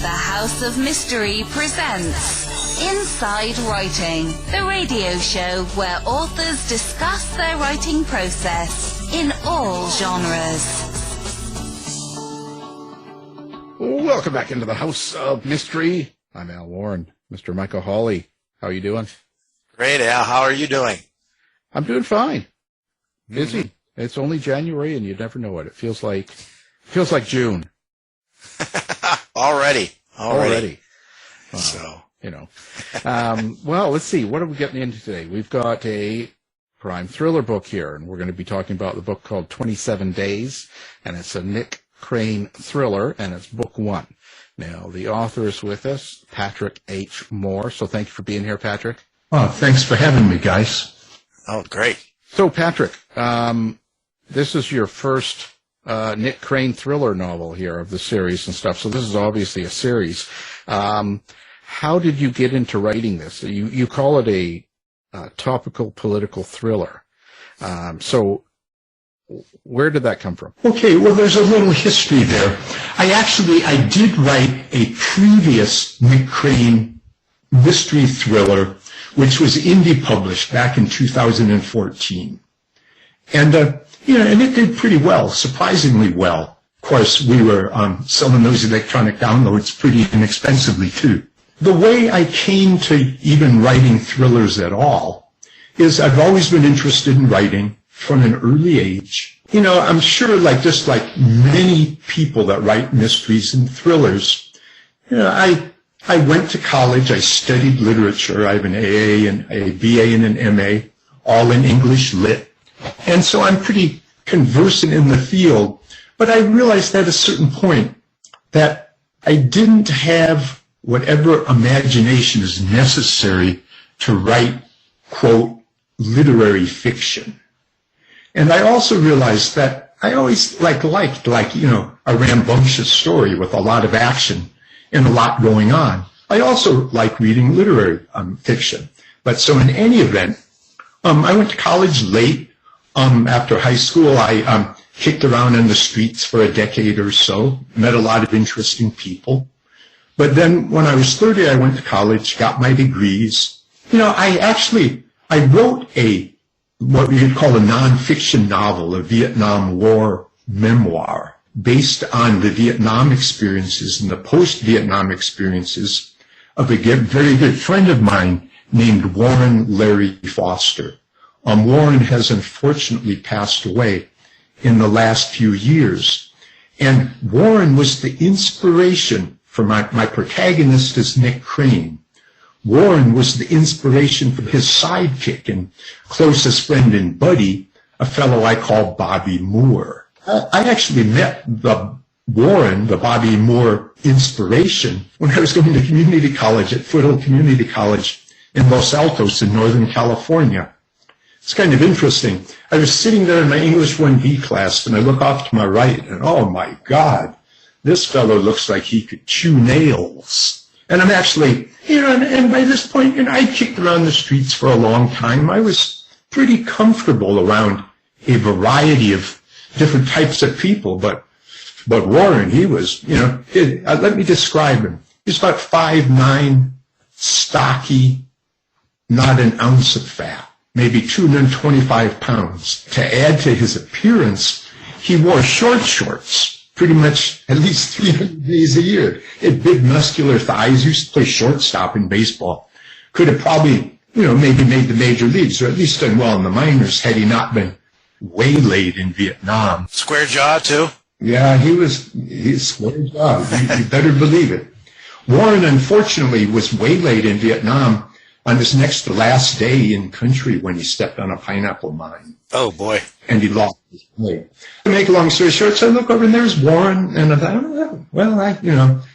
The House of Mystery presents Inside Writing, the radio show where authors discuss their writing process in all genres. Welcome back into the House of Mystery. I'm Al Warren. Mr. Michael Hawley, how are you doing? Great, Al. How are you doing? I'm doing fine. Busy. Mm-hmm. It's only January, and you never know it. It feels like June. Already. So, you know. Well, let's see. What are we getting into today? We've got a crime thriller book here, and we're going to be talking about the book called 27 Days, and it's a Nick Crane thriller, and it's book one. Now, the author is with us, Patrick H. Moore. So thank you for being here, Patrick. Oh, thanks for having me, guys. Oh, great. So, Patrick, this is your first Nick Crane thriller novel here of the series and stuff. So this is obviously a series. How did you get into writing this? You call it a topical political thriller. So where did that come from? Okay, well, there's a little history there. I did write a previous Nick Crane mystery thriller, which was indie published back in 2014. And, and it did pretty well, surprisingly well. Of course, we were selling those electronic downloads pretty inexpensively, too. The way I came to even writing thrillers at all is I've always been interested in writing from an early age. You know, I'm sure just like many people that write mysteries and thrillers, I went to college, I studied literature. I have an AA and a BA and an MA, all in English lit. And so I'm pretty conversant in the field. But I realized at a certain point that I didn't have whatever imagination is necessary to write, quote, literary fiction. And I also realized that I always liked a rambunctious story with a lot of action and a lot going on. I also like reading literary fiction. But so in any event, I went to college late. After high school, I kicked around in the streets for a decade or so, met a lot of interesting people. But then when I was 30, I went to college, got my degrees. I wrote what we would call a nonfiction novel, a Vietnam War memoir, based on the Vietnam experiences and the post-Vietnam experiences of a very good friend of mine named Warren Larry Foster. Warren has unfortunately passed away in the last few years. And Warren was the inspiration for my protagonist is Nick Crane. Warren was the inspiration for his sidekick and closest friend and buddy, a fellow I call Bobby Moore. I actually met the Bobby Moore inspiration when I was going to community college at Foothill Community College in Los Altos in Northern California. It's kind of interesting. I was sitting there in my English 1B class and I look off to my right and oh my God, this fellow looks like he could chew nails. And I'm actually, and by this point, I kicked around the streets for a long time. I was pretty comfortable around a variety of different types of people, but Warren, he was, let me describe him. He's about 5'9", stocky, not an ounce of fat, maybe 225 pounds. To add to his appearance, he wore short shorts pretty much at least 300 days a year. He had big muscular thighs, used to play shortstop in baseball. Could have probably, maybe made the major leagues, or at least done well in the minors had he not been waylaid in Vietnam. Square jaw, too? Yeah, he's square jaw. You better believe it. Warren, unfortunately, was waylaid in Vietnam on his next to last day in country when he stepped on a pineapple mine. Oh, boy. And he lost his leg. To make a long story short, so I look over and there's Warren, and I thought, well,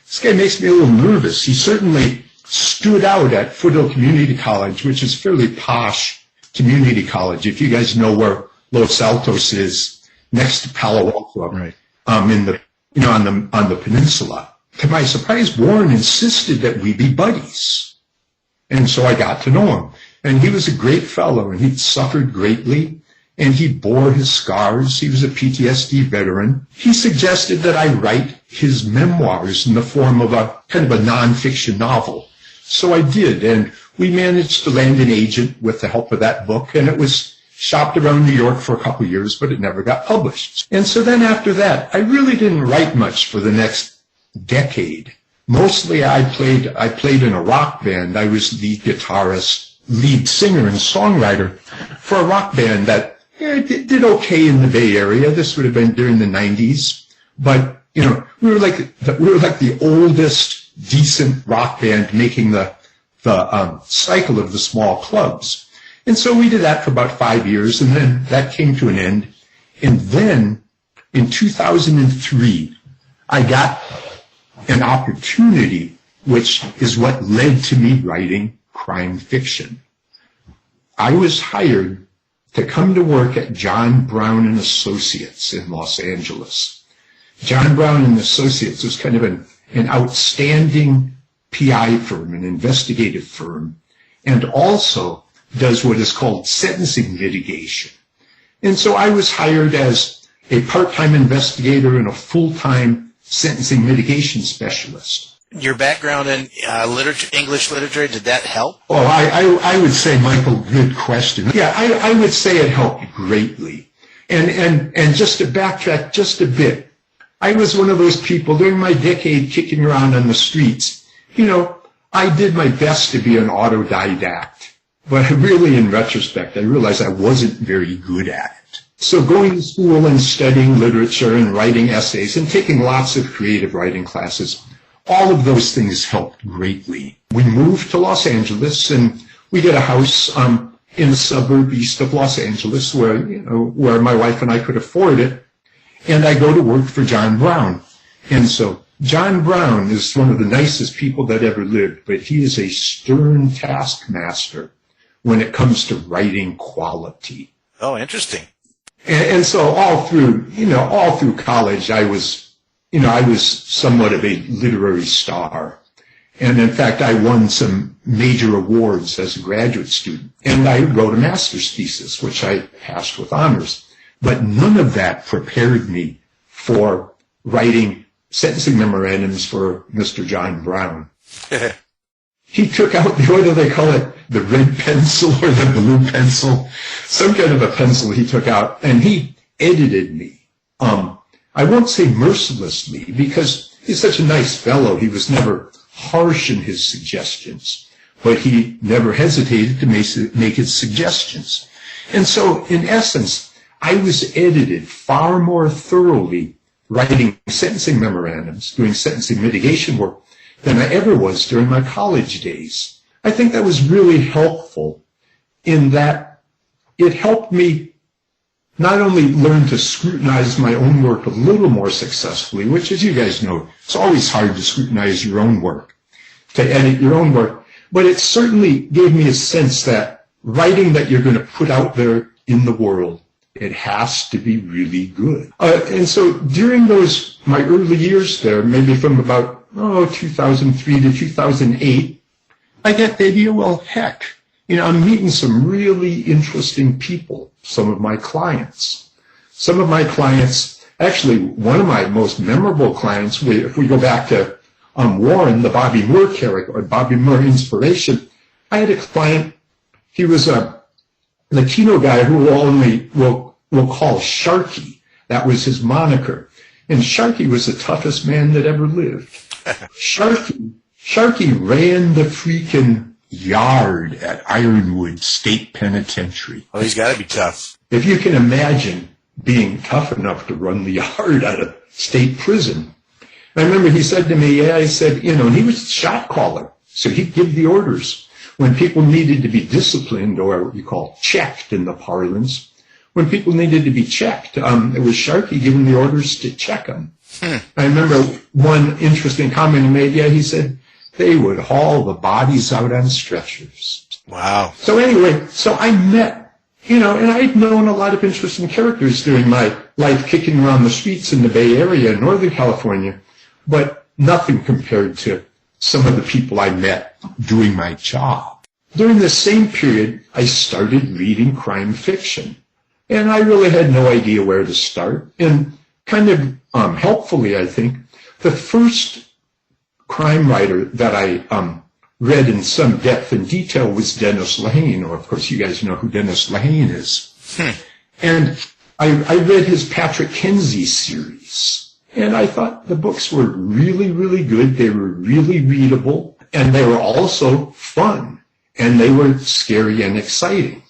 this guy makes me a little nervous. He certainly stood out at Foothill Community College, which is fairly posh community college. If you guys know where Los Altos is, next to Palo Alto, right? On the peninsula. To my surprise, Warren insisted that we be buddies. And so I got to know him. And he was a great fellow, and he'd suffered greatly. and he bore his scars. He was a PTSD veteran. He suggested that I write his memoirs in the form of a kind of a nonfiction novel. So I did, and we managed to land an agent with the help of that book, and it was shopped around New York for a couple of years, but it never got published. And so then after that, I really didn't write much for the next decade. Mostly I played in a rock band. I was the guitarist, lead singer, and songwriter for a rock band that did okay in the Bay Area. This would have been during the 90s. But, we were like the oldest decent rock band making the cycle of the small clubs. And so we did that for about 5 years, and then that came to an end. And then in 2003, I got an opportunity, which is what led to me writing crime fiction. I was hired to come to work at John Brown and Associates in Los Angeles. John Brown and Associates was kind of an outstanding PI firm, an investigative firm, and also does what is called sentencing mitigation. And so I was hired as a part-time investigator and a full-time sentencing mitigation specialist. Your background in English literature, did that help? Oh, I would say, Michael, good question. Yeah, I would say it helped greatly. And just to backtrack just a bit, I was one of those people during my decade kicking around on the streets. I did my best to be an autodidact, but really, in retrospect, I realized I wasn't very good at it. So going to school and studying literature and writing essays and taking lots of creative writing classes, all of those things helped greatly. We moved to Los Angeles, and we get a house in the suburb east of Los Angeles where my wife and I could afford it. And I go to work for John Brown. And so John Brown is one of the nicest people that ever lived, but he is a stern taskmaster when it comes to writing quality. Oh, interesting. And so all through college, I was somewhat of a literary star. And in fact, I won some major awards as a graduate student. And I wrote a master's thesis, which I passed with honors. But none of that prepared me for writing sentencing memorandums for Mr. John Brown. He took out, what do they call it, the red pencil or the blue pencil? Some kind of a pencil he took out, and he edited me. I won't say mercilessly, because he's such a nice fellow. He was never harsh in his suggestions, but he never hesitated to make his suggestions. And so, in essence, I was edited far more thoroughly writing sentencing memorandums, doing sentencing mitigation work, than I ever was during my college days. I think that was really helpful in that it helped me not only learn to scrutinize my own work a little more successfully, which, as you guys know, it's always hard to scrutinize your own work, to edit your own work, but it certainly gave me a sense that writing that you're going to put out there in the world, it has to be really good. And so during my early years there, maybe from about 2003 to 2008, I got the idea, well, heck, I'm meeting some really interesting people, some of my clients. Actually, one of my most memorable clients, if we go back to Warren, the Bobby Moore character, or Bobby Moore inspiration, I had a client, he was a Latino guy who we'll call Sharky. That was his moniker. And Sharky was the toughest man that ever lived. Sharky ran the freaking yard at Ironwood State Penitentiary. Oh, he's got to be tough. If you can imagine being tough enough to run the yard at a state prison. I remember he said to me, and he was a shot caller, so he'd give the orders. When people needed to be disciplined, or what you call checked in the parlance, when people needed to be checked, it was Sharky giving the orders to check them. I remember one interesting comment he made. Yeah, he said they would haul the bodies out on stretchers. Wow. So anyway, I met, and I'd known a lot of interesting characters during my life kicking around the streets in the Bay Area in Northern California, but nothing compared to some of the people I met doing my job. During the same period, I started reading crime fiction. And I really had no idea where to start. And kind of helpfully, I think, the first crime writer that I read in some depth and detail was Dennis Lehane, or of course you guys know who Dennis Lehane is. And I read his Patrick Kenzie series, and I thought the books were really, really good. They were really readable, and they were also fun, and they were scary and exciting.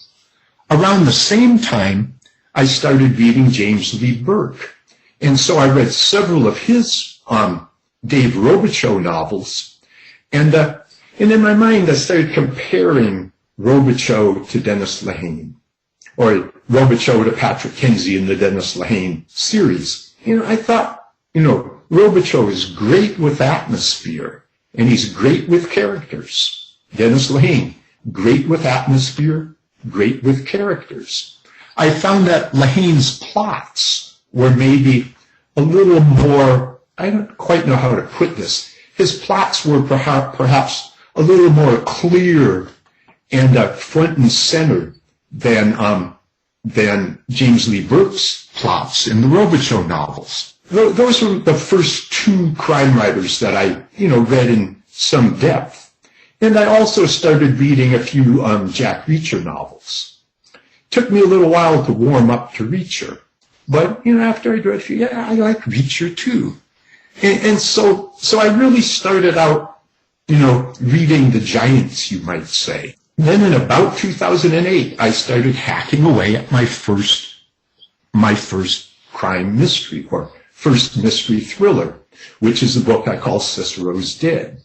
Around the same time, I started reading James Lee Burke, and so I read several of his Dave Robichaux novels, and in my mind I started comparing Robichaux to Dennis Lehane, or Robichaux to Patrick Kenzie in the Dennis Lehane series. I thought, Robichaux is great with atmosphere, and he's great with characters. Dennis Lehane, great with atmosphere, great with characters. I found that Lehane's plots were maybe a little more, I don't quite know how to put this. His plots were perhaps a little more clear and front and center than James Lee Burke's plots in the Robichaux novels. Those were the first two crime writers that I, read in some depth. And I also started reading a few Jack Reacher novels. Took me a little while to warm up to Reacher. But, after I read a few, I like Reacher too. And so I really started out, reading the giants, you might say. Then in about 2008, I started hacking away at my first crime mystery, or first mystery thriller, which is a book I call Cicero's Dead.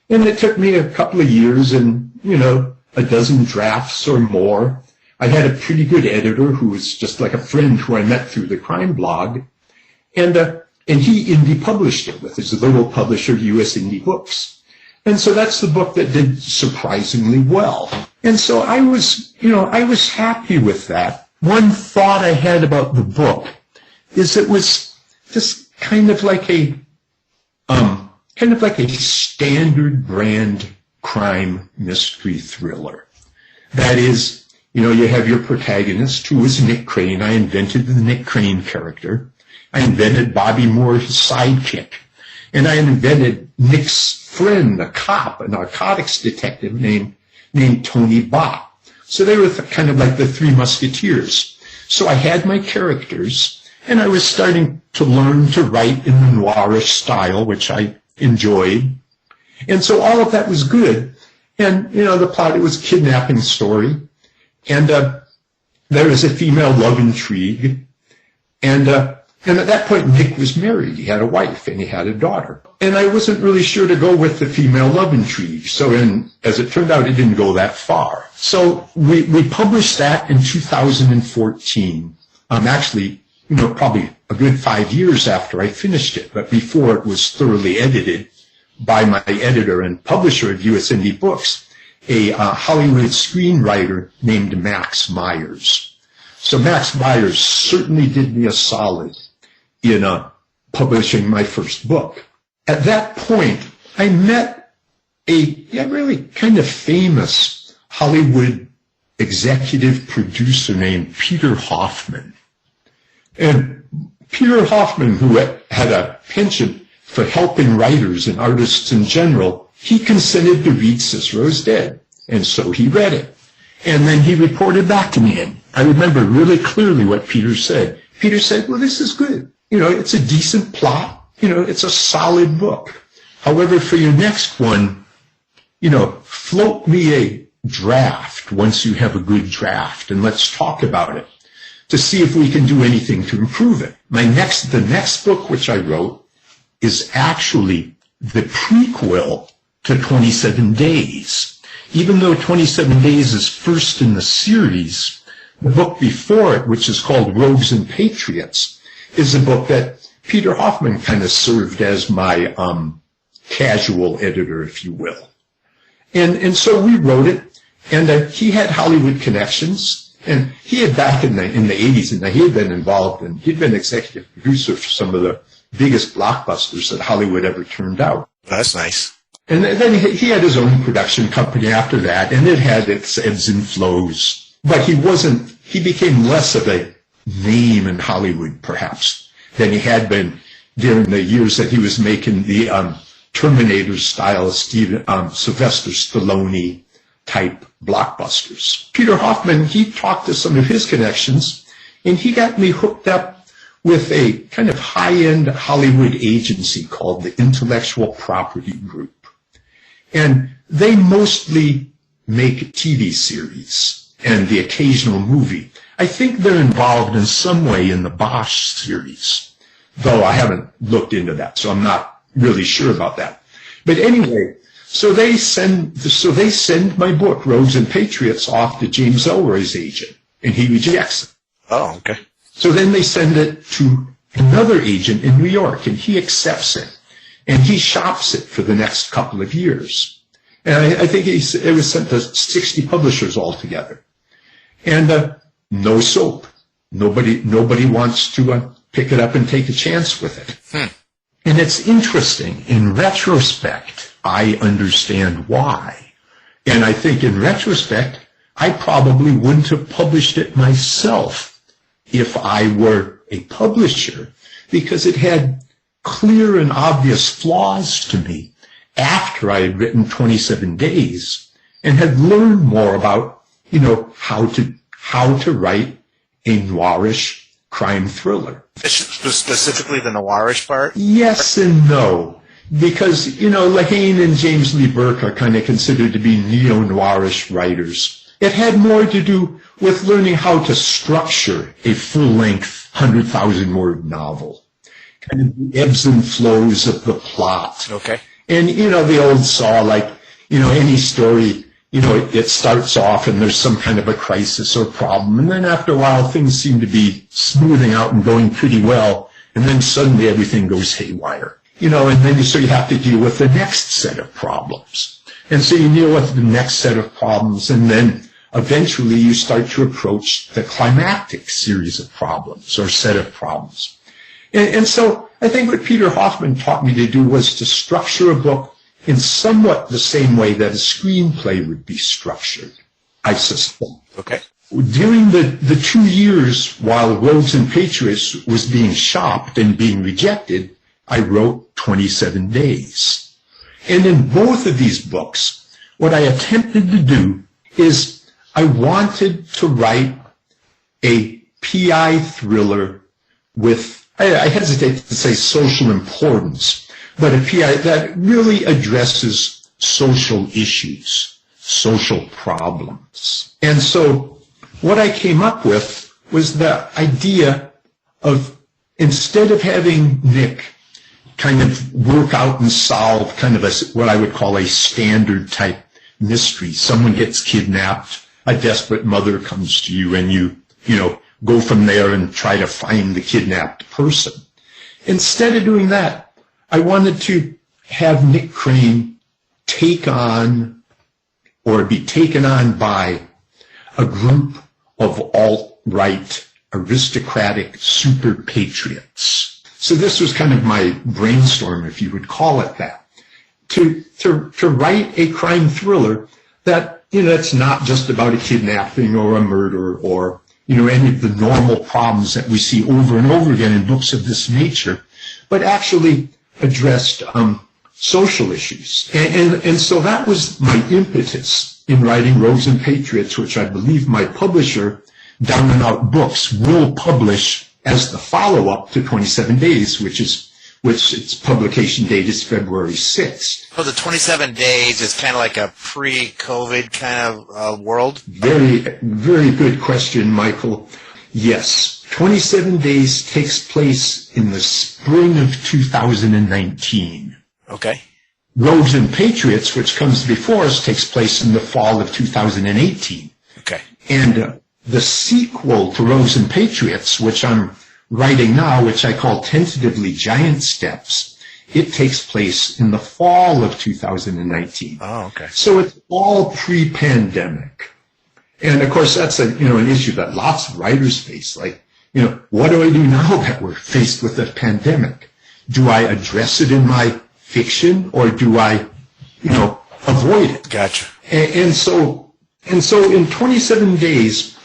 And it took me a couple of years and, a dozen drafts or more. I had a pretty good editor who was just like a friend who I met through the crime blog. And he indie published it with his little publisher, US Indie Books. And so that's the book that did surprisingly well. And so I was happy with that. One thought I had about the book is it was just kind of like a standard brand crime mystery thriller. That is, you have your protagonist, who is Nick Crane. I invented the Nick Crane character. I invented Bobby Moore, his sidekick. And I invented Nick's friend, a cop, a narcotics detective named Tony Bott. So they were kind of like the Three Musketeers. So I had my characters, and I was starting to learn to write in the noirish style, which I enjoyed. And so all of that was good. And, the plot, it was a kidnapping story. And there was a female love intrigue. And at that point, Nick was married. He had a wife and he had a daughter. And I wasn't really sure to go with the female love intrigue. So as it turned out, it didn't go that far. So we published that in 2014. Actually, probably a good 5 years after I finished it, but before it was thoroughly edited by my editor and publisher of US Indie Books, a Hollywood screenwriter named Max Myers. So Max Myers certainly did me a solid in publishing my first book. At that point, I met a really kind of famous Hollywood executive producer named Peter Hoffman. And Peter Hoffman, who had a penchant for helping writers and artists in general, he consented to read Cicero's Dead. And so he read it. And then he reported back to me. And I remember really clearly what Peter said. Peter said, well, this is good. It's a decent plot. It's a solid book. However, for your next one, float me a draft once you have a good draft, and let's talk about it to see if we can do anything to improve it. The next book which I wrote is actually the prequel to 27 Days. Even though 27 Days is first in the series, the book before it, which is called Rogues and Patriots, is a book that Peter Hoffman kind of served as my casual editor, if you will. And so we wrote it, and he had Hollywood connections, and he had back in the 80s, and he had been involved, and he'd been executive producer for some of the biggest blockbusters that Hollywood ever turned out. That's nice. And then he had his own production company after that, and it had its ebbs and flows. But he became less of a name in Hollywood, perhaps, than he had been during the years that he was making the Terminator-style Sylvester Stallone-type blockbusters. Peter Hoffman, he talked to some of his connections, and he got me hooked up with a kind of high-end Hollywood agency called the Intellectual Property Group. And they mostly make TV series and the occasional movie. I think they're involved in some way in the Bosch series, though I haven't looked into that, so I'm not really sure about that. But anyway, so they send my book, Rogues and Patriots, off to James Ellroy's agent, and he rejects it. Oh, okay. So then they send it to another agent in New York, and he accepts it, and he shops it for the next couple of years. And I think it was sent to 60 publishers altogether. And no soap. Nobody wants to pick it up and take a chance with it. And it's interesting. In retrospect, I understand why. And I think in retrospect, I probably wouldn't have published it myself if I were a publisher, because it had clear and obvious flaws to me after I had written 27 Days and had learned more about, how to write a noirish crime thriller. Specifically the noirish part? Yes and no. Because, Lehane and James Lee Burke are kind of considered to be neo-noirish writers. It had more to do with learning how to structure a full-length 100,000-word novel. Kind of the ebbs and flows of the plot. Okay. And, the old saw, any story, it starts off and there's some kind of a crisis or problem. And then after a while, things seem to be smoothing out and going pretty well. And then suddenly everything goes haywire. And then you have to deal with the next set of problems. And so you deal with the next set of problems, and then eventually you start to approach the climactic series of problems or set of problems. And so I think what Peter Hoffman taught me to do was to structure a book in somewhat the same way that a screenplay would be structured, I suspect. Okay. During the 2 years while Rogues and Patriots was being shopped and being rejected, I wrote 27 Days. And in both of these books, what I attempted to do is I wanted to write a PI thriller with, I hesitate to say social importance, but a PI that really addresses social issues, social problems. And so what I came up with was the idea of, instead of having Nick kind of work out and solve kind of what I would call a standard type mystery. Someone gets kidnapped, a desperate mother comes to you, and you go from there and try to find the kidnapped person. Instead of doing that, I wanted to have Nick Crane take on or be taken on by a group of alt-right aristocratic super patriots. So this was kind of my brainstorm, if you would call it that, to write a crime thriller that, it's not just about a kidnapping or a murder or, any of the normal problems that we see over and over again in books of this nature, but actually addressed social issues. And so that was my impetus in writing Rogues and Patriots, which I believe my publisher, Down and Out Books, will publish as the follow-up to 27 Days, which its publication date is February 6th. So the 27 Days is kind of like a pre-COVID kind of world? Very, very good question, Michael. Yes, 27 Days takes place in the spring of 2019. Okay. Rogues and Patriots, which comes before us, takes place in the fall of 2018. Okay. And the sequel to Rogues and Patriots, which I'm writing now, which I call tentatively Giant Steps, it takes place in the fall of 2019. Oh, okay. So it's all pre-pandemic. And of course, that's an issue that lots of writers face. Like, what do I do now that we're faced with a pandemic? Do I address it in my fiction, or do I, avoid it? Gotcha. And so in 27 Days,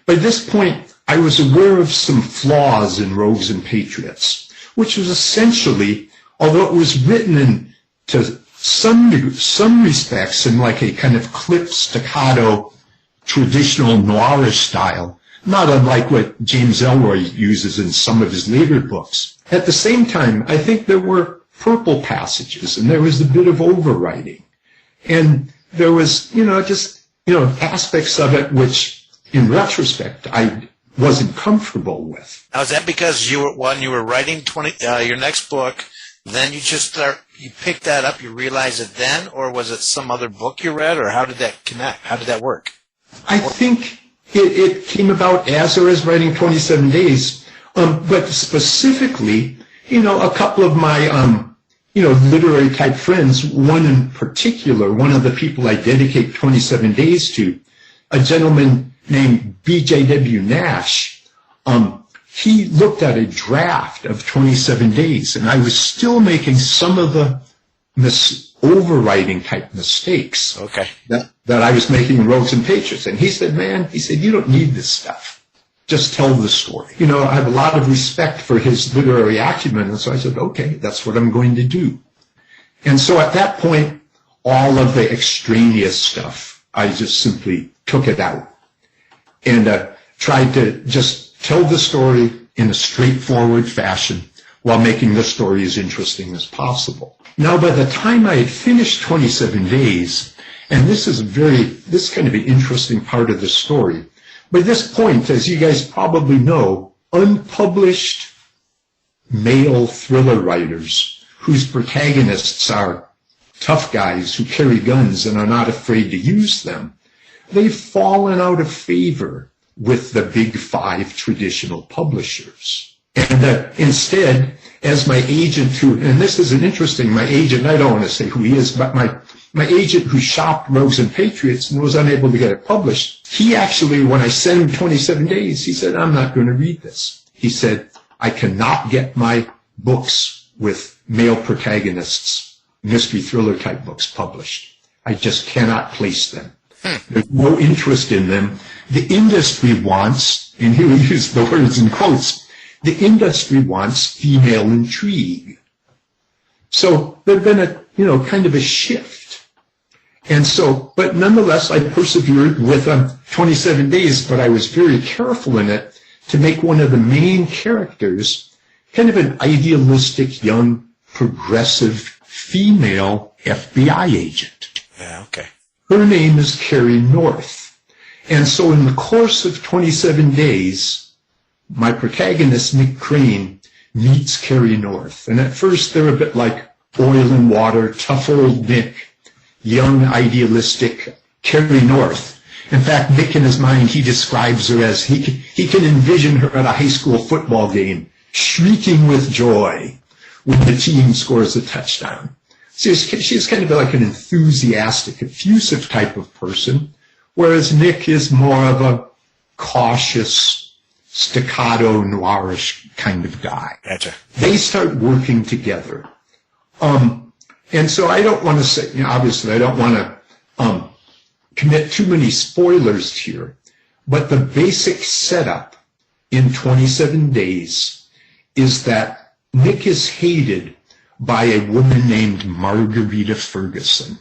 by this point, I was aware of some flaws in Rogues and Patriots, which was essentially, although it was written in to some respects in like a kind of clip staccato traditional noirish style, not unlike what James Ellroy uses in some of his later books. At the same time, I think there were purple passages and there was a bit of overwriting. And there was, aspects of it which, in retrospect, I wasn't comfortable with. Now, is that because when you were writing your next book, then you picked that up, you realized it then, or was it some other book you read, or how did that connect? How did that work? I think it came about as I was writing 27 Days, but specifically, a couple of my, literary type friends, one in particular, one of the people I dedicate 27 Days to, a gentleman named B.J.W. Nash, he looked at a draft of 27 Days, and I was still making some of the overwriting type mistakes that I was making in Rogues and Patriots. And he said, you don't need this stuff. Just tell the story. I have a lot of respect for his literary acumen, and so I said, okay, that's what I'm going to do. And so at that point, all of the extraneous stuff, I just simply took it out and tried to just tell the story in a straightforward fashion while making the story as interesting as possible. Now, by the time I had finished 27 Days, and this is kind of an interesting part of the story, by this point, as you guys probably know, unpublished male thriller writers whose protagonists are tough guys who carry guns and are not afraid to use them, they've fallen out of favor with the big five traditional publishers. And instead, as my agent and this is my agent, I don't want to say who he is, but my agent who shopped Rogues and Patriots and was unable to get it published, he actually, when I sent him 27 Days, he said, I'm not going to read this. He said, I cannot get my books with male protagonists, mystery thriller type books published. I just cannot place them. There's no interest in them. The industry wants, and here we use the words in quotes, the industry wants female intrigue. So there'd been a, kind of a shift. And so, but nonetheless, I persevered with 27 Days, but I was very careful in it to make one of the main characters kind of an idealistic, young, progressive, female FBI agent. Yeah, okay. Her name is Carrie North. And so in the course of 27 Days, my protagonist, Nick Crane, meets Carrie North. And at first they're a bit like oil and water, tough old Nick, young, idealistic Carrie North. In fact, Nick in his mind, he describes her as, he can envision her at a high school football game, shrieking with joy when the team scores a touchdown. She's kind of like an enthusiastic, effusive type of person, whereas Nick is more of a cautious, staccato, noirish kind of guy. Gotcha. They start working together. And so I don't want to say, obviously I don't want to commit too many spoilers here, but the basic setup in 27 Days is that Nick is hated by a woman named Marguerite Ferguson.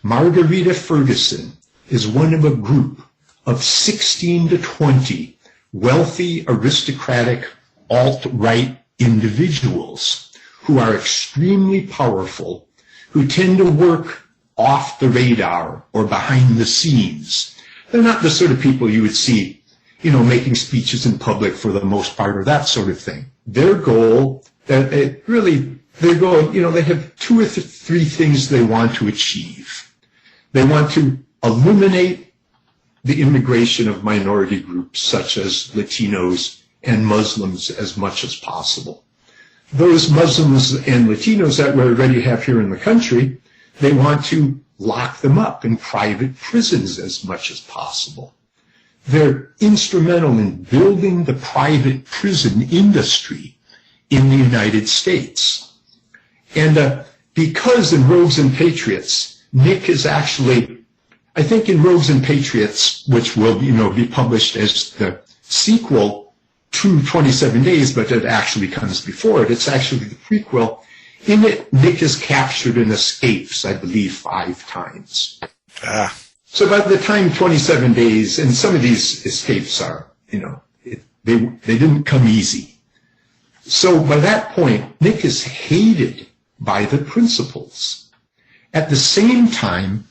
Marguerite Ferguson is one of a group of 16 to 20 wealthy, aristocratic, alt-right individuals who are extremely powerful, who tend to work off the radar or behind the scenes. They're not the sort of people you would see, making speeches in public for the most part or that sort of thing. Their goal, they have two or three things they want to achieve. They want to eliminate the immigration of minority groups such as Latinos and Muslims as much as possible. Those Muslims and Latinos that we already have here in the country, they want to lock them up in private prisons as much as possible. They're instrumental in building the private prison industry in the United States. And because in Rogues and Patriots, Nick is actually, I think in Rogues and Patriots, which will be published as the sequel to 27 Days, but it actually comes before it. It's actually the prequel. In it, Nick is captured and escapes, I believe, 5 times. So by the time 27 Days, and some of these escapes are, they didn't come easy. So by that point, Nick is hated by the principals. At the same time,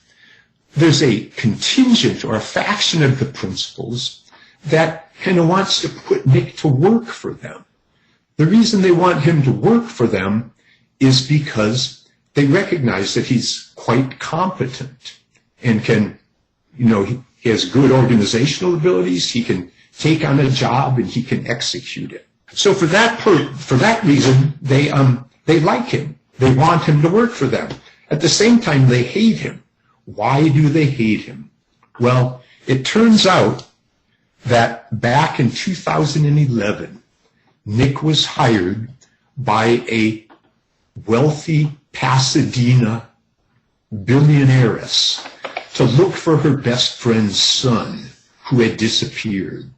there's a contingent or a faction of the principals that kind of wants to put Nick to work for them. The reason they want him to work for them is because they recognize that he's quite competent and can, he has good organizational abilities, he can take on a job, and he can execute it. So for that reason, they like him. They want him to work for them. At the same time, they hate him. Why do they hate him? Well, it turns out that back in 2011, Nick was hired by a wealthy Pasadena billionairess to look for her best friend's son who had disappeared.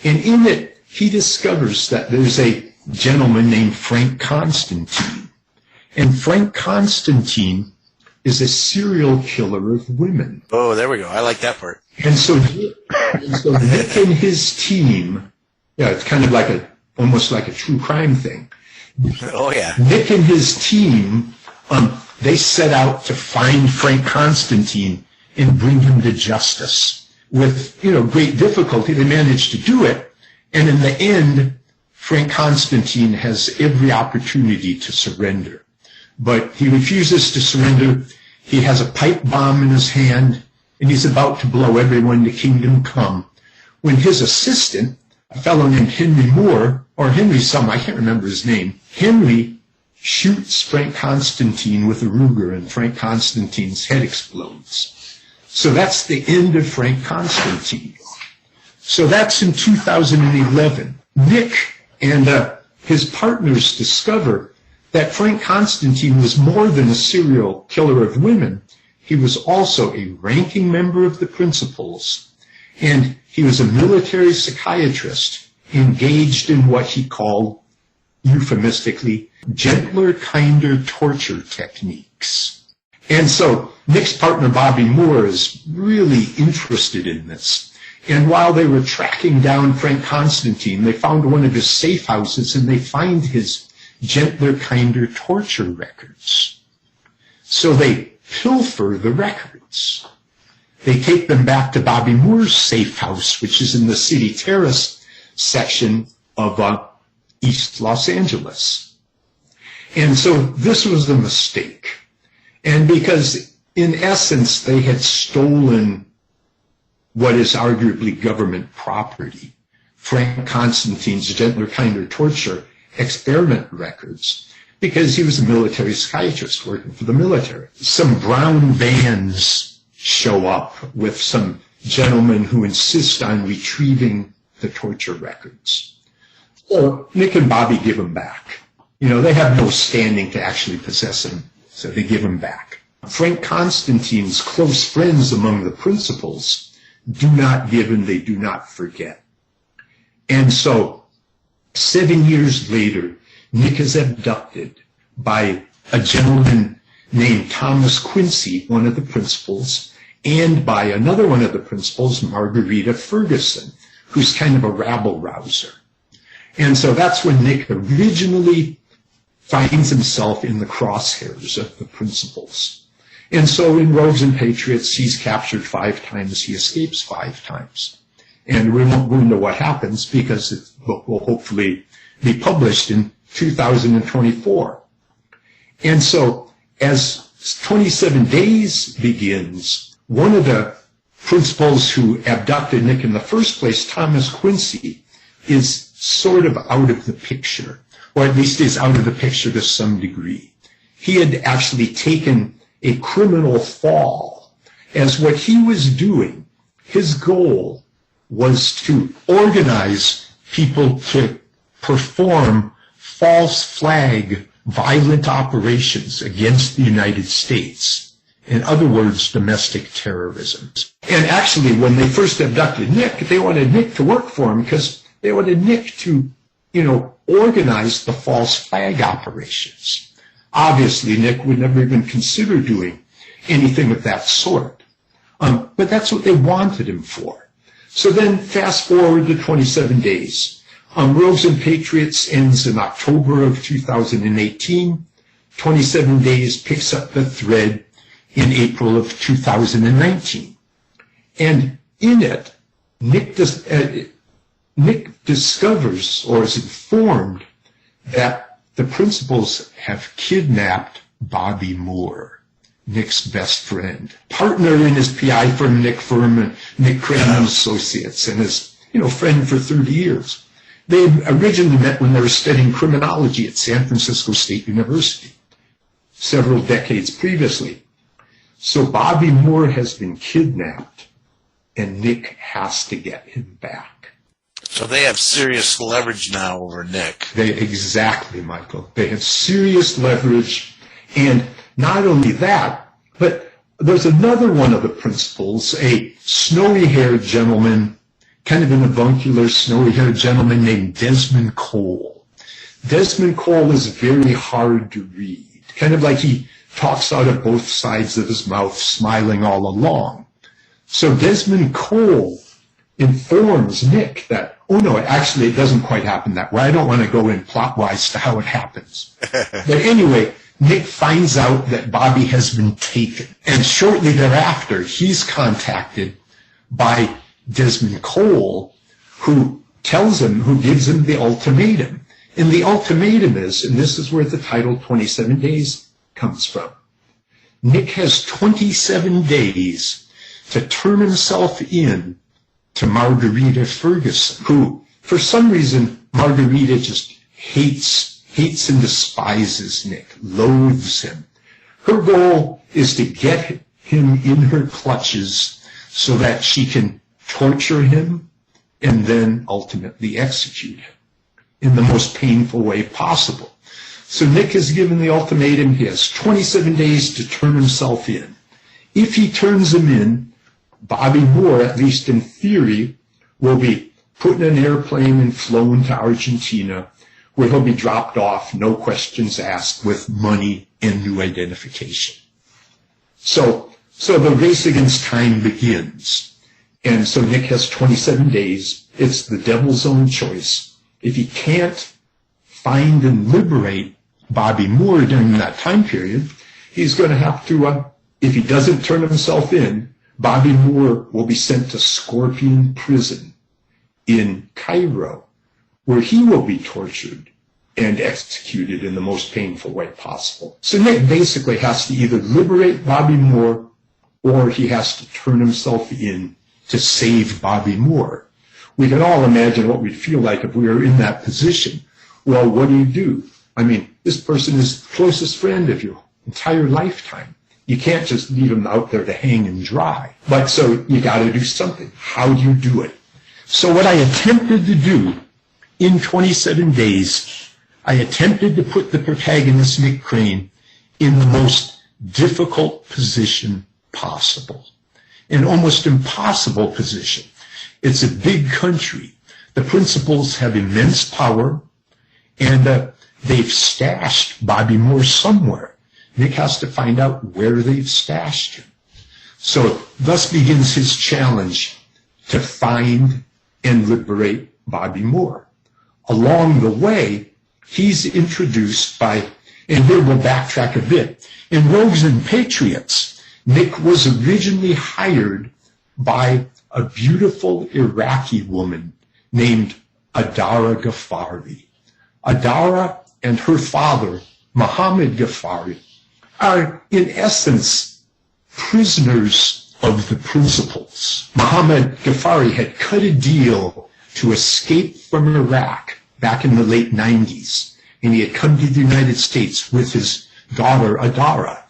And in it, he discovers that there's a gentleman named Frank Constantine. And Frank Constantine is a serial killer of women. Oh, there we go. I like that part. And so Nick and his team, it's kind of almost like a true crime thing. Oh, yeah. Nick and his team, they set out to find Frank Constantine and bring him to justice. With, great difficulty, they managed to do it. And in the end, Frank Constantine has every opportunity to surrender. But he refuses to surrender. He has a pipe bomb in his hand, and he's about to blow everyone to kingdom come, when his assistant, a fellow named Henry Moore, or Henry some, I can't remember his name, Henry shoots Frank Constantine with a Ruger, and Frank Constantine's head explodes. So that's the end of Frank Constantine. So that's in 2011. Nick and his partners discover that Frank Constantine was more than a serial killer of women. He was also a ranking member of the principals, and he was a military psychiatrist engaged in what he called, euphemistically, gentler, kinder torture techniques. And so Nick's partner, Bobby Moore, is really interested in this. And while they were tracking down Frank Constantine, they found one of his safe houses, and they find his gentler, kinder torture records. So they pilfer the records. They take them back to Bobby Moore's safe house, which is in the City Terrace section of East Los Angeles. And so this was the mistake. And because, in essence, they had stolen what is arguably government property, Frank Constantine's gentler, kinder torture experiment records, because he was a military psychiatrist working for the military. Some brown vans show up with some gentlemen who insist on retrieving the torture records. So Nick and Bobby give them back. They have no standing to actually possess them, so they give them back. Frank Constantine's close friends among the principals do not give and they do not forget. And so 7 years later, Nick is abducted by a gentleman named Thomas Quincy, one of the principals, and by another one of the principals, Marguerite Ferguson, who's kind of a rabble-rouser. And so that's when Nick originally finds himself in the crosshairs of the principals. And so in Rogues and Patriots, he's captured 5 times, he escapes 5 times. And we won't go into what happens because the book will hopefully be published in 2024. And so as 27 Days begins, one of the principals who abducted Nick in the first place, Thomas Quincy, is sort of out of the picture, or at least is out of the picture to some degree. He had actually taken a criminal fall, as what he was doing, his goal was to organize people to perform false flag violent operations against the United States. In other words, domestic terrorism. And actually, when they first abducted Nick, they wanted Nick to work for them because they wanted Nick to, organize the false flag operations. Obviously, Nick would never even consider doing anything of that sort. But that's what they wanted him for. So then fast forward to 27 days. Rogues and Patriots ends in October of 2018. 27 Days picks up the thread in April of 2019. And in it, Nick discovers or is informed that the principals have kidnapped Bobby Moore, Nick's best friend, partner in his PI firm, Nick Crane and Associates, and his friend for 30 years. They originally met when they were studying criminology at San Francisco State University, several decades previously. So Bobby Moore has been kidnapped, and Nick has to get him back. So they have serious leverage now over Nick. Exactly, Michael. They have serious leverage, and not only that, but there's another one of the principals, a snowy-haired gentleman, kind of an avuncular snowy-haired gentleman named Desmond Cole. Desmond Cole is very hard to read, kind of like he talks out of both sides of his mouth, smiling all along. So Desmond Cole informs Nick that, oh no, actually it doesn't quite happen that way. I don't want to go in plot-wise to how it happens. But anyway, Nick finds out that Bobby has been taken. And shortly thereafter, he's contacted by Desmond Cole, who gives him the ultimatum. And the ultimatum is, and this is where the title 27 Days comes from. Nick has 27 days to turn himself in to Marguerite Ferguson, who, for some reason, Marguerite just hates and despises Nick, loathes him. Her goal is to get him in her clutches so that she can torture him and then ultimately execute him in the most painful way possible. So Nick has given the ultimatum. He has 27 days to turn himself in. If he turns him in, Bobby Moore, at least in theory, will be put in an airplane and flown to Argentina, where he'll be dropped off, no questions asked, with money and new identification. So the race against time begins. And so Nick has 27 days. It's the devil's own choice. If he can't find and liberate Bobby Moore during that time period, he's going to have to, if he doesn't turn himself in, Bobby Moore will be sent to Scorpion Prison in Cairo, where he will be tortured and executed in the most painful way possible. So Nick basically has to either liberate Bobby Moore or he has to turn himself in to save Bobby Moore. We can all imagine what we'd feel like if we were in that position. Well, what do? I mean, this person is the closest friend of your entire lifetime. You can't just leave him out there to hang and dry. But so you got to do something. How do you do it? So what I attempted to do in 27 days, I attempted to put the protagonist, Nick Crane, in the most difficult position possible, an almost impossible position. It's a big country. The principals have immense power, and they've stashed Bobby Moore somewhere. Nick has to find out where they've stashed him. So thus begins his challenge to find and liberate Bobby Moore. Along the way, he's introduced by, and here we'll backtrack a bit, in Rogues and Patriots, Nick was originally hired by a beautiful Iraqi woman named Adara Ghaffari. Adara and her father, Muhammad Ghaffari, are in essence prisoners of the principals. Muhammad Ghaffari had cut a deal to escape from Iraq back in the late 90s, and he had come to the United States with his daughter Adara.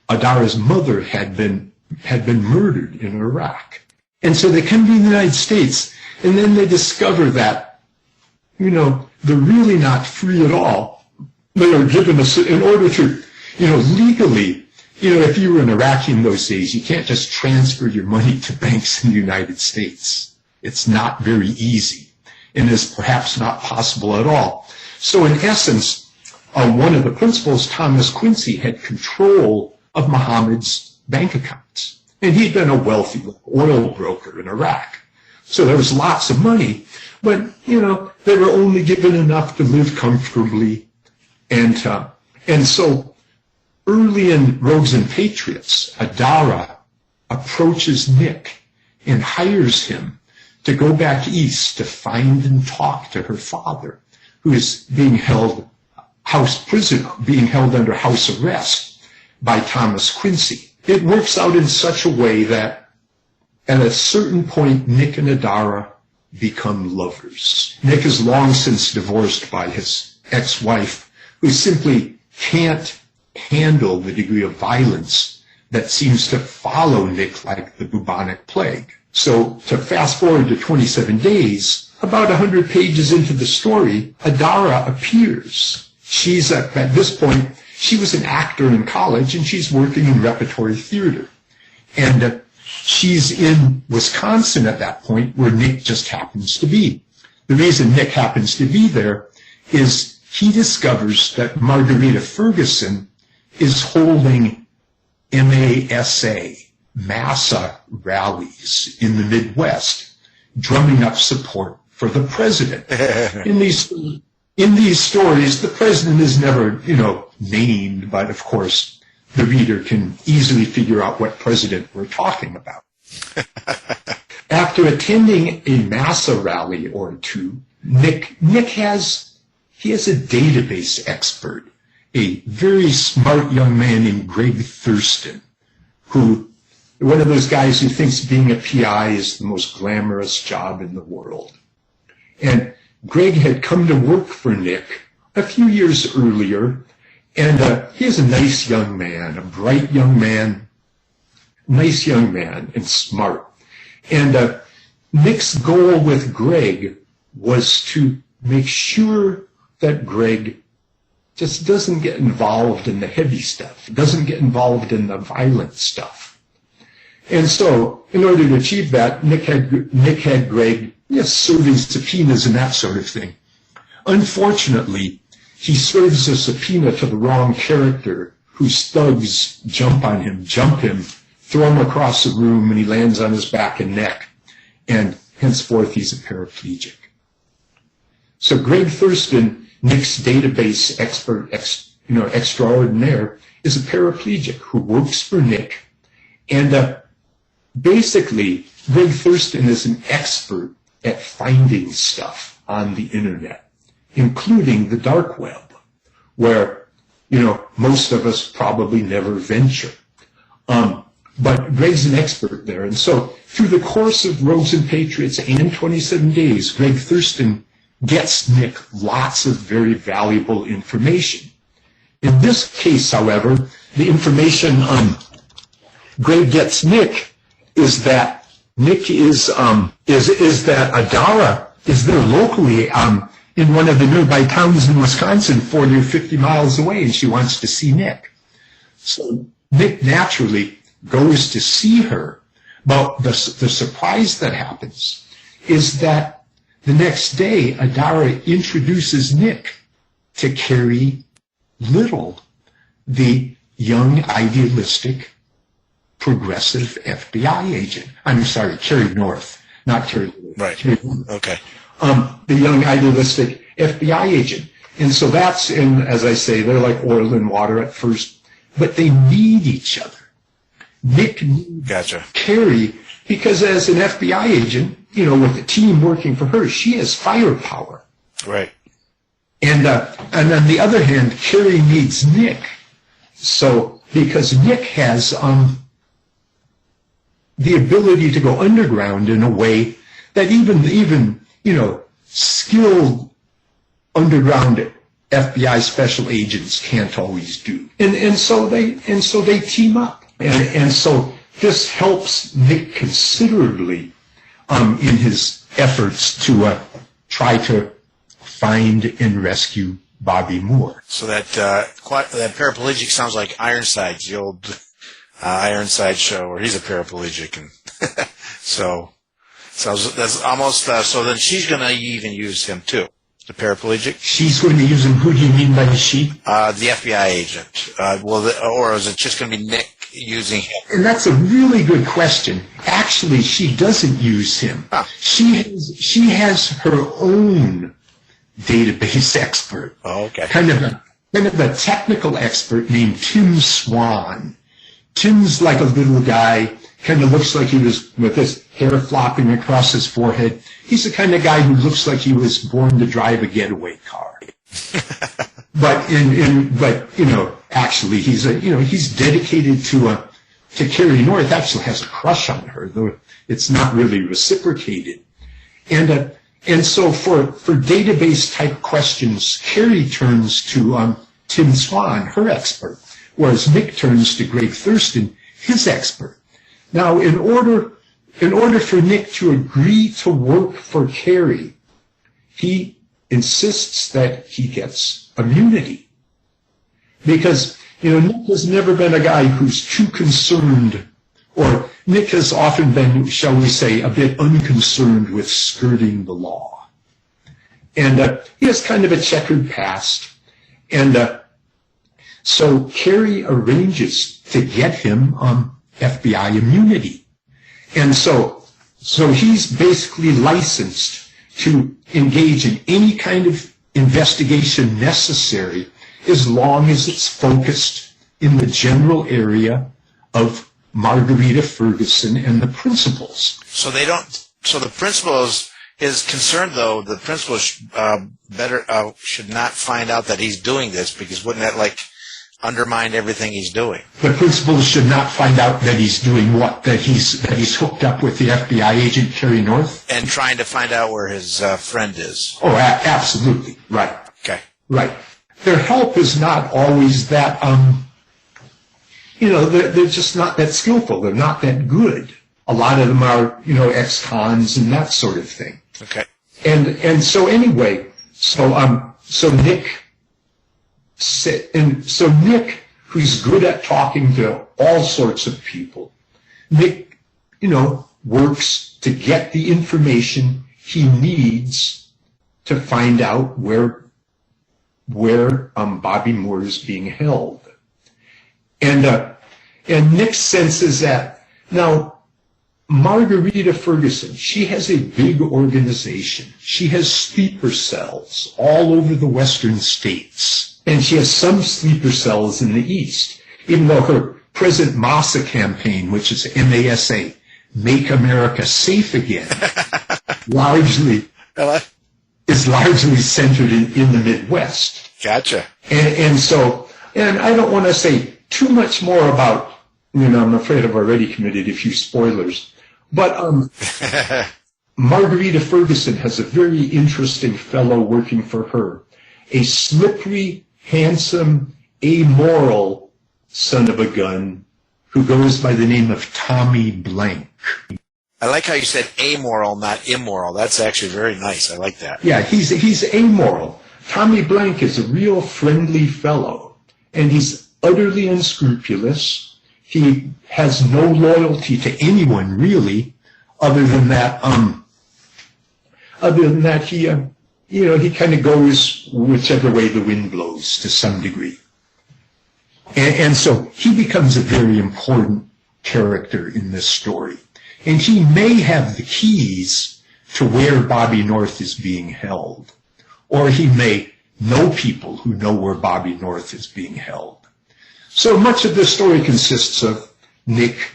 Adara's mother had been murdered in Iraq. And so they come to the United States, and then they discover that, they're really not free at all. They are given in order to, legally if you were an Iraqi in those days, you can't just transfer your money to banks in the United States. It's not very easy, and is perhaps not possible at all. So in essence, one of the principals, Thomas Quincy, had control of Muhammad's bank accounts. And he'd been a wealthy oil broker in Iraq. So there was lots of money, but, they were only given enough to live comfortably. And so early in Rogues and Patriots, Adara approaches Nick and hires him to go back east to find and talk to her father, who is being held under house arrest by Thomas Quincy. It works out in such a way that at a certain point, Nick and Adara become lovers. Nick is long since divorced by his ex-wife, who simply can't handle the degree of violence that seems to follow Nick like the bubonic plague. So to fast forward to 27 days, about 100 pages into the story, Adara appears. She's at this point, she was an actor in college, and she's working in repertory theater. And she's in Wisconsin at that point, where Nick just happens to be. The reason Nick happens to be there is he discovers that Marguerite Ferguson is holding massa rallies in the Midwest, drumming up support for the president. In these stories, the president is never, named, but of course, the reader can easily figure out what president we're talking about. After attending a massa rally or two, Nick has a database expert, a very smart young man named Greg Thurston, who, one of those guys who thinks being a PI is the most glamorous job in the world. And Greg had come to work for Nick a few years earlier, and he is a nice young man, a bright young man, and smart. And Nick's goal with Greg was to make sure that Greg just doesn't get involved in the heavy stuff, doesn't get involved in the violent stuff. And so, in order to achieve that, Nick had Greg serving subpoenas and that sort of thing. Unfortunately, he serves a subpoena to the wrong character, whose thugs jump him, throw him across the room, and he lands on his back and neck, and henceforth he's a paraplegic. So Greg Thurston, Nick's database expert, extraordinaire, is a paraplegic who works for Nick, and basically, Greg Thurston is an expert at finding stuff on the internet, including the dark web, where, most of us probably never venture. But Greg's an expert there. And so through the course of Rogues and Patriots and 27 Days, Greg Thurston gets Nick lots of very valuable information. In this case, however, the information Greg gets Nick is that that Adara is there locally in one of the nearby towns in Wisconsin, 40 or 50 miles away, and she wants to see Nick. So Nick naturally goes to see her, but the surprise that happens is that the next day, Adara introduces Nick to Carrie Little, the young, idealistic, progressive FBI agent. I'm sorry, Carrie North, not Carrie Little. Right. Carrie, okay. The young, idealistic FBI agent. And so that's, and as I say, they're like oil and water at first, but they need each other. Nick needs Carrie because as an FBI agent, with the team working for her, she has firepower. Right. And on the other hand, Carrie needs Nick. So because Nick has the ability to go underground in a way that even skilled underground FBI special agents can't always do. And so they team up. And so this helps Nick considerably in his efforts to try to find and rescue Bobby Moore. So that paraplegic sounds like Ironsides, the old Ironside show where he's a paraplegic, and so that's almost. So then she's going to even use him too, the paraplegic. She's going to use him. Who do you mean by she? The FBI agent. Or is it just going to be Nick using him? And that's a really good question. Actually, she doesn't use him. Huh. She has her own database expert. Oh, okay. Kind of a technical expert named Tim Swan. Tim's like a little guy, kind of looks like he was with his hair flopping across his forehead. He's the kind of guy who looks like he was born to drive a getaway car. But actually he's dedicated to Carrie North. Actually has a crush on her, though it's not really reciprocated. And so for database type questions, Carrie turns to Tim Swan, her expert, whereas Nick turns to Greg Thurston, his expert. Now, in order for Nick to agree to work for Carrie, he insists that he gets immunity. Because, Nick has never been a guy who's too concerned, or Nick has often been, shall we say, a bit unconcerned with skirting the law. And he has kind of a checkered past. And so Carrie arranges to get him FBI immunity. And so he's basically licensed to engage in any kind of investigation necessary as long as it's focused in the general area of Marguerite Ferguson and the principals. So the principal is concerned, though. The principal should not find out that he's doing this, because wouldn't that undermine everything he's doing? The principal should not find out that he's doing what? That he's hooked up with the FBI agent Carrie North? And trying to find out where his friend is. Oh, absolutely. Right. Okay. Right. Their help is not always that, they're just not that skillful. They're not that good. A lot of them are, ex-cons and that sort of thing. Okay. And so anyway, so Nick, who's good at talking to all sorts of people, Nick, works to get the information he needs to find out where Bobby Moore is being held. And Nick senses that now Marguerite Ferguson, she has a big organization. She has sleeper cells all over the western states. And she has some sleeper cells in the east, even though her present MASA campaign, which is MASA, Make America Safe Again, is largely centered in the Midwest. Gotcha. And I don't want to say too much more about, I'm afraid I've already committed a few spoilers, but Marguerite Ferguson has a very interesting fellow working for her, a slippery, handsome, amoral son of a gun who goes by the name of Tommy Blank. I like how you said amoral, not immoral. That's actually very nice. I like that. Yeah, he's amoral. Tommy Blank is a real friendly fellow, and he's utterly unscrupulous. He has no loyalty to anyone, really, other than that he kind of goes whichever way the wind blows to some degree. And so he becomes a very important character in this story. And he may have the keys to where Bobby North is being held. Or he may know people who know where Bobby North is being held. So much of this story consists of Nick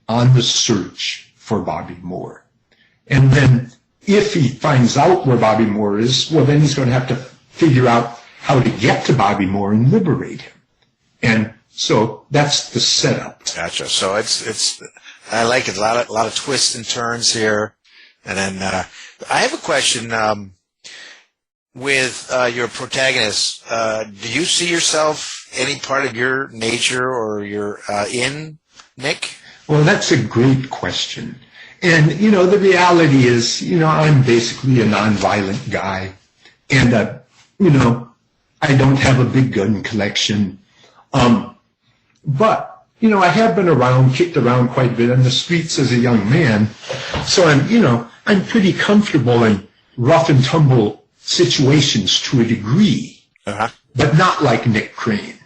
on the search for Bobby Moore. And then if he finds out where Bobby Moore is, well, then he's going to have to figure out how to get to Bobby Moore and liberate him. And so that's the setup. Gotcha. So it's I like it. A lot of twists and turns here. And then I have a question with your protagonist. Do you see yourself any part of your nature or your in Nick? Well, that's a great question. And, the reality is, I'm basically a nonviolent guy. And, I don't have a big gun collection. But I have been around, kicked around quite a bit on the streets as a young man. So I'm pretty comfortable in rough and tumble situations to a degree, but not like Nick Crane.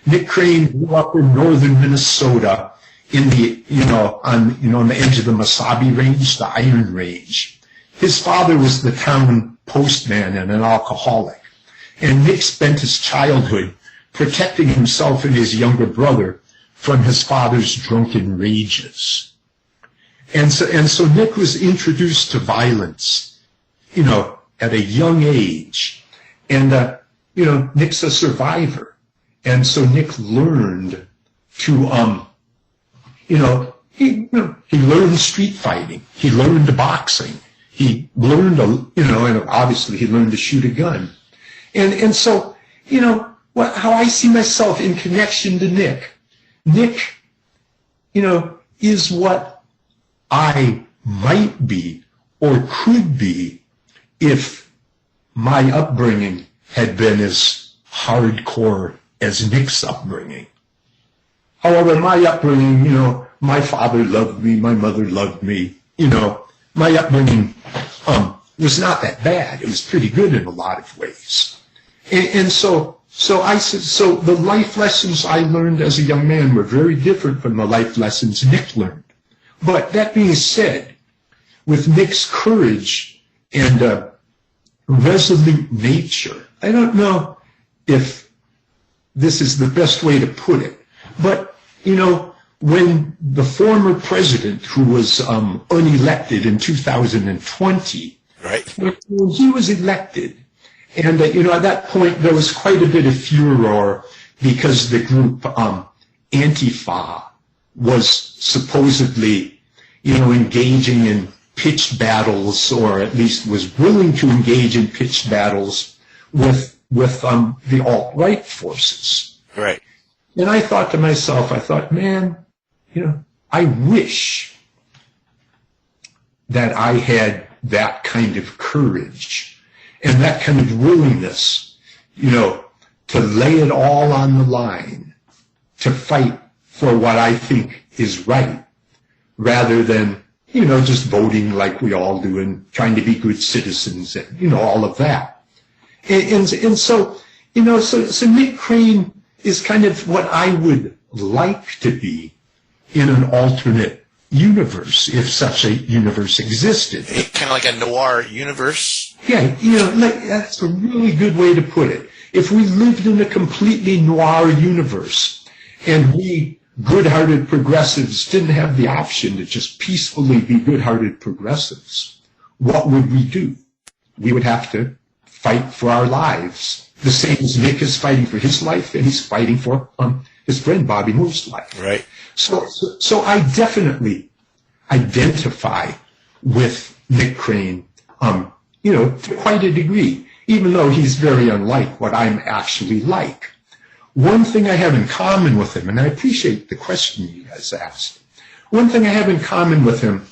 Nick Crane grew up in northern Minnesota in the, on the edge of the Mesabi Range, the Iron Range. His father was the town postman and an alcoholic. And Nick spent his childhood protecting himself and his younger brother from his father's drunken rages. And so Nick was introduced to violence, at a young age. And, Nick's a survivor. And so Nick learned to, he learned street fighting. He learned boxing. He learned, and obviously he learned to shoot a gun. And so, how I see myself in connection to Nick, is what I might be or could be if my upbringing had been as hardcore as Nick's upbringing. However, my upbringing, my father loved me, my mother loved me, my upbringing was not that bad. It was pretty good in a lot of ways. And so the life lessons I learned as a young man were very different from the life lessons Nick learned. But that being said, with Nick's courage and resolute nature, I don't know if this is the best way to put it, but, when the former president, who was unelected in 2020, right, when he was elected, and, at that point there was quite a bit of furor because the group Antifa was supposedly, engaging in pitched battles, or at least was willing to engage in pitched battles with the alt-right forces. Right. And I thought to myself, man, I wish that I had that kind of courage and that kind of willingness, to lay it all on the line, to fight for what I think is right, rather than, just voting like we all do and trying to be good citizens and, all of that. And so, so Nick Crane is kind of what I would like to be in an alternate universe, if such a universe existed. Kind of like a noir universe? Yeah, that's a really good way to put it. If we lived in a completely noir universe and we good-hearted progressives didn't have the option to just peacefully be good-hearted progressives, what would we do? We would have to fight for our lives, the same as Nick is fighting for his life, and he's fighting for his friend Bobby Moore's life. Right. So I definitely identify with Nick Crane, to quite a degree, even though he's very unlike what I'm actually like. One thing I have in common with him, and I appreciate the question you guys asked, one thing I have in common with him,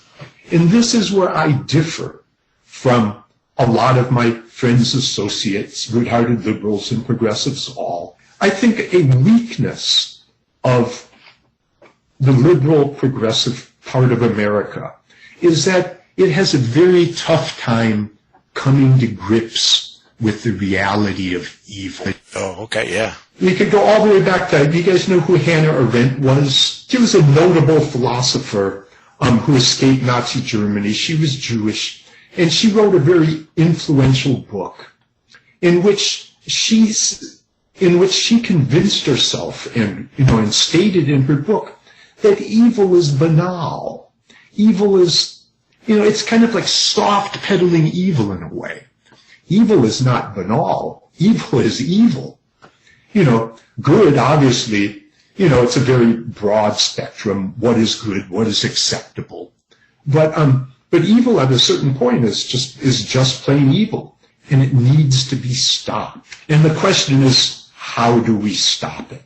and this is where I differ from a lot of my friends, associates, good-hearted liberals and progressives all, I think a weakness of the liberal progressive part of America is that it has a very tough time coming to grips with the reality of evil. Oh, okay, yeah. We could go all the way back to, do you guys know who Hannah Arendt was? She was a notable philosopher who escaped Nazi Germany. She was Jewish, and she wrote a very influential book in which she convinced herself and stated in her book that evil is banal. Evil is, it's kind of like soft peddling evil in a way. Evil is not banal. Evil is evil. Good, obviously, it's a very broad spectrum. What is good? What is acceptable? But evil at a certain point is just plain evil, and it needs to be stopped. And the question is, how do we stop it?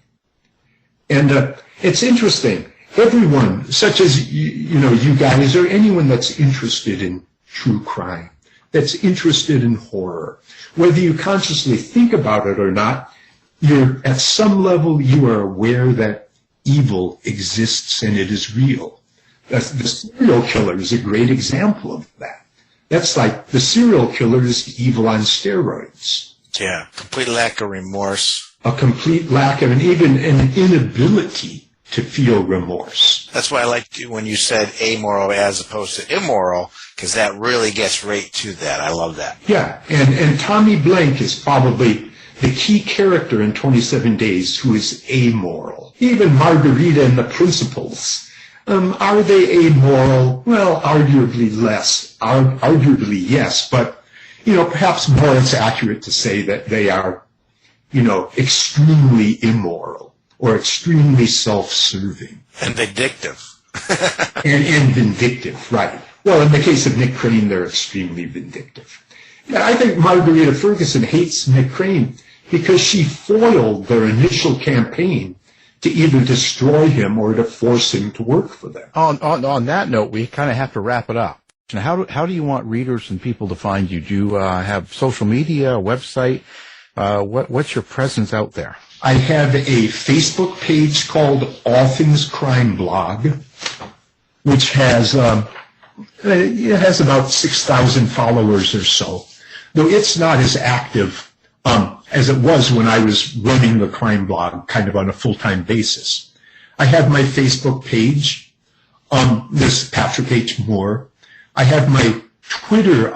And it's interesting. Everyone, such as you guys, or anyone that's interested in true crime, that's interested in horror, whether you consciously think about it or not, at some level you are aware that evil exists and it is real. The serial killer is a great example of that. That's like the serial killer is evil on steroids. Yeah, complete lack of remorse. A complete lack of, and even an inability to feel remorse. That's why I liked when you said amoral as opposed to immoral, because that really gets right to that. I love that. Yeah, and Tommy Blank is probably the key character in 27 Days who is amoral. Even Marguerite and the Principals. Are they amoral? Well, arguably less. Arguably yes, but, perhaps more it's accurate to say that they are, extremely immoral or extremely self-serving. And vindictive. and vindictive, right. Well, in the case of Nick Crane, they're extremely vindictive. Yeah, I think Marguerite Ferguson hates Nick Crane because she foiled their initial campaign to either destroy him or to force him to work for them. On that note, we kind of have to wrap it up. How do you want readers and people to find you? Do you have social media, a website? What's your presence out there? I have a Facebook page called All Things Crime Blog, which has about 6,000 followers or so, though it's not as active as it was when I was running the crime blog kind of on a full-time basis. I have my Facebook page, this Patrick H. Moore. I have my Twitter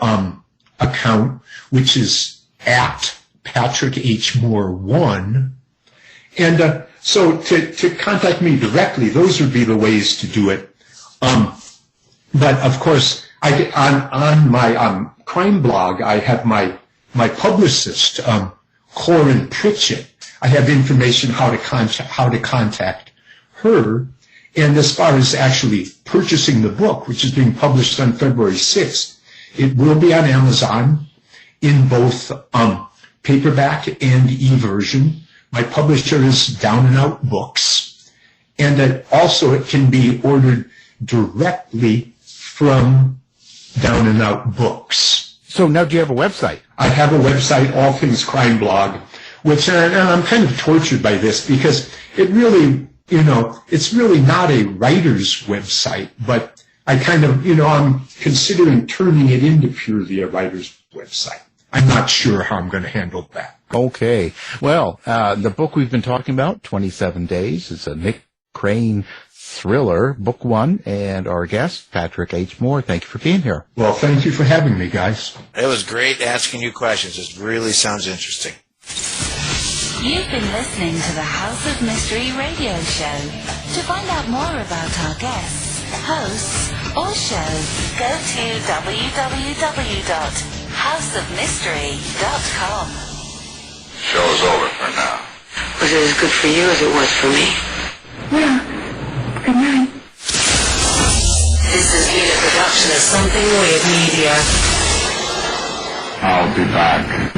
account, which is at Patrick H. Moore 1. And so to contact me directly, those would be the ways to do it. But of course, on my crime blog, I have my publicist, Corin Pritchett. I have information how to contact her. And as far as actually purchasing the book, which is being published on February 6th, it will be on Amazon in both paperback and e-version. My publisher is Down and Out Books. And also it can be ordered directly from Down and Out Books. So now do you have a website? I have a website, All Things Crime Blog, which, and I'm kind of tortured by this because it really, it's really not a writer's website, but I kind of, I'm considering turning it into purely a writer's website. I'm not sure how I'm going to handle that. Okay. Well, the book we've been talking about, 27 Days, is a Nick Crane thriller, book 1, and our guest, Patrick H. Moore. Thank you for being here. Well, thank you for having me, guys. It was great asking you questions. It really sounds interesting. You've been listening to the House of Mystery radio show. To find out more about our guests, hosts, or shows, go to www.houseofmystery.com. Show's over for now. Was it as good for you as it was for me? Yeah. Good night. This has been a production of Something Weird Media. I'll be back.